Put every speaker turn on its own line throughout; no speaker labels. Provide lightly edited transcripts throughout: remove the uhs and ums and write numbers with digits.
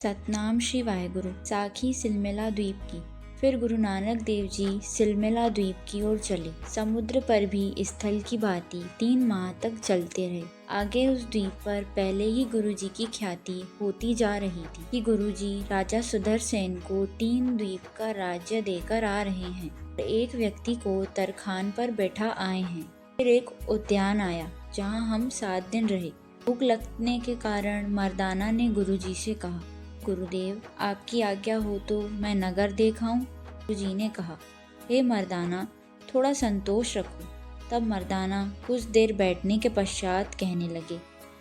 सतनाम श्री वाहेगुरु। साखी सिलमिला द्वीप की। फिर गुरु नानक देव जी सिलमिला द्वीप की ओर चले। समुद्र पर भी स्थल की भांति 3 माह तक चलते रहे। आगे उस द्वीप पर पहले ही गुरु जी की ख्याति होती जा रही थी कि गुरु जी राजा सुदर्शन को 3 द्वीप का राज्य देकर आ रहे हैं। एक व्यक्ति को तरखान पर बैठा आए हैं। फिर एक उद्यान आया जहाँ हम 7 दिन रहे। भूख लगने के कारण मर्दाना ने गुरु जी से कहा, गुरुदेव आपकी आज्ञा हो तो मैं नगर देखाऊं। गुरु जी ने कहा, हे मर्दाना थोड़ा संतोष रखो। तब मर्दाना कुछ देर बैठने के पश्चात कहने लगे,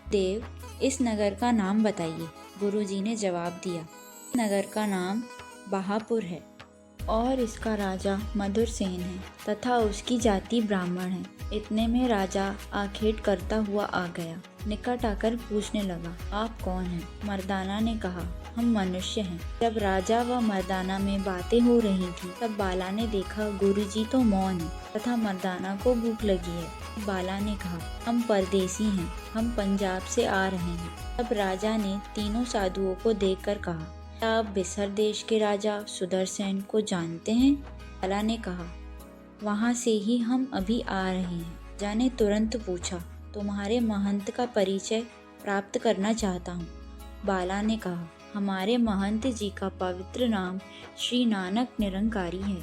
देव इस नगर का नाम बताइए। गुरु जी ने जवाब दिया, नगर का नाम बहापुर है और इसका राजा मधुर सेन है तथा उसकी जाति ब्राह्मण है। इतने में राजा आखेट करता हुआ आ गया। निकट आकर पूछने लगा, आप कौन हैं? मर्दाना ने कहा, हम मनुष्य हैं। जब राजा व मर्दाना में बातें हो रही थी तब बाला ने देखा गुरुजी तो मौन है तथा मर्दाना को भूख लगी है। बाला ने कहा, हम परदेसी हैं, हम पंजाब से आ रहे हैं। तब राजा ने तीनों साधुओं को देखकर कहा, क्या आप बिसर देश के राजा सुदर्शन को जानते हैं? बाला ने कहा, वहाँ से ही हम अभी आ रहे हैं। राजा ने तुरंत पूछा, तुम्हारे महंत का परिचय प्राप्त करना चाहता हूँ। बाला ने कहा, हमारे महंत जी का पवित्र नाम श्री नानक निरंकारी है।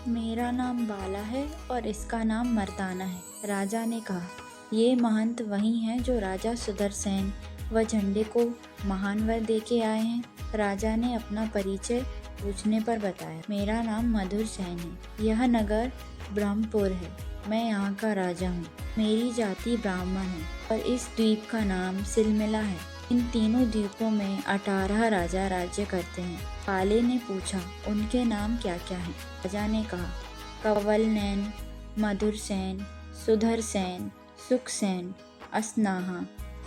मेरा नाम बाला है और इसका नाम मर्दाना है। राजा ने कहा, ये महंत वही हैं जो राजा सुदर्शन व झंडे को महान वर दे के आए हैं। राजा ने अपना परिचय पूछने पर बताया, मेरा नाम मधुर सेन है। यह नगर ब्रह्मपुर है। मैं यहाँ का राजा हूँ। मेरी जाति ब्राह्मण है और इस द्वीप का नाम सिलमिला है। इन तीनों द्वीपों में 18 राजा राज्य करते हैं। बाले ने पूछा, उनके नाम क्या क्या हैं? राजा ने कहा, कंवल नैन, मधुर सेन, सुधर सेन, सुख सेन, असनाहा,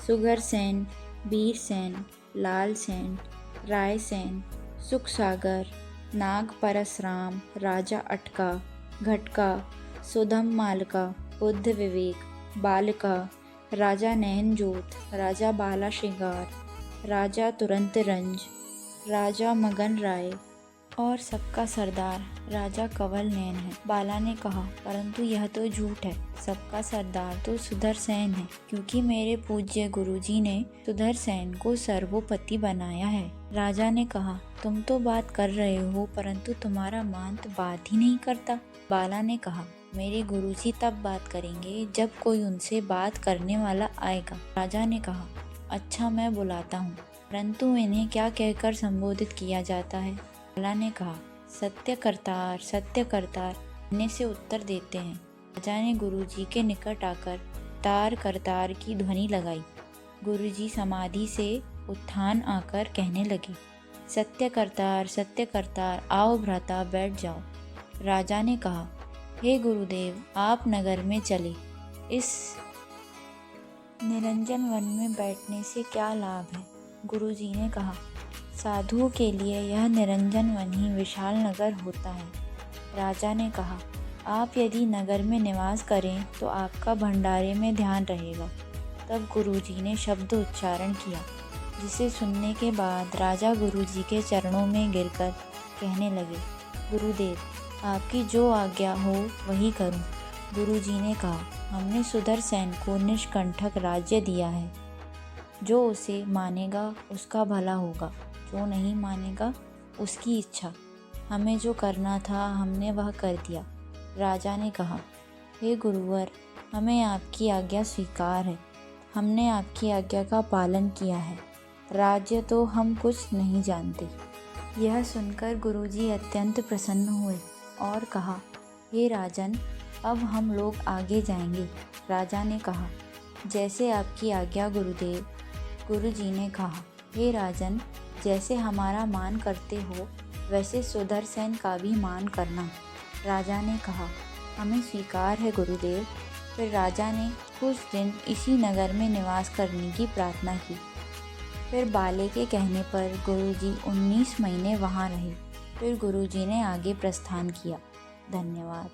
सुगर सेन, वीर सेन, लाल सेन, राय सेन, सुख सागर, नाग परसराम, राजा अटका, घटका, सुधम मालका, बुद्ध विवेक, बालका, राजा नैनजोत, राजा बाला श्रृंगार, राजा तुरंत रंज, राजा मगन राय और सबका सरदार राजा कंवल नैन है। बाला ने कहा, परंतु यह तो झूठ है। सबका सरदार तो सुदर्शन है, क्योंकि मेरे पूज्य गुरुजी ने सुदर्शन को सर्वोपति बनाया है। राजा ने कहा, तुम तो बात कर रहे हो परंतु तुम्हारा महंत बात ही नहीं करता। बाला ने कहा, मेरे गुरुजी तब बात करेंगे जब कोई उनसे बात करने वाला आएगा। राजा ने कहा, अच्छा मैं बुलाता हूँ, परंतु इन्हें क्या कहकर संबोधित किया जाता है? बाला ने कहा, सत्य करतार, सत्य करतार कहने से उत्तर देते हैं। राजा ने गुरुजी के निकट आकर तार करतार की ध्वनि लगाई। गुरुजी समाधि से उत्थान आकर कहने लगे, सत्य करतार, आओ भ्राता बैठ जाओ। राजा ने कहा, हे गुरुदेव आप नगर में चले। इस निरंजन वन में बैठने से क्या लाभ है? गुरुजी ने कहा, साधुओं के लिए यह निरंजन वन ही विशाल नगर होता है। राजा ने कहा, आप यदि नगर में निवास करें तो आपका भंडारे में ध्यान रहेगा। तब गुरुजी ने शब्द उच्चारण किया, जिसे सुनने के बाद राजा गुरुजी के चरणों में गिरकर कहने लगे, गुरुदेव आपकी जो आज्ञा हो वही करूं। गुरुजी ने कहा, हमने सुदर्शन को निष्कंटक राज्य दिया है। जो उसे मानेगा उसका भला होगा, जो नहीं मानेगा उसकी इच्छा। हमें जो करना था हमने वह कर दिया। राजा ने कहा, हे गुरुवर हमें आपकी आज्ञा स्वीकार है। हमने आपकी आज्ञा का पालन किया है। राज्य तो हम कुछ नहीं जानते। यह सुनकर गुरुजी अत्यंत प्रसन्न हुए और कहा, हे राजन अब हम लोग आगे जाएंगे। राजा ने कहा, जैसे आपकी आज्ञा गुरुदेव। गुरुजी ने कहा, हे राजन जैसे हमारा मान करते हो वैसे सुदर्शन का भी मान करना। राजा ने कहा, हमें स्वीकार है गुरुदेव। फिर राजा ने कुछ दिन इसी नगर में निवास करने की प्रार्थना की। फिर बाले के कहने पर गुरुजी 19 महीने वहाँ रहे। फिर गुरुजी ने आगे प्रस्थान किया। धन्यवाद।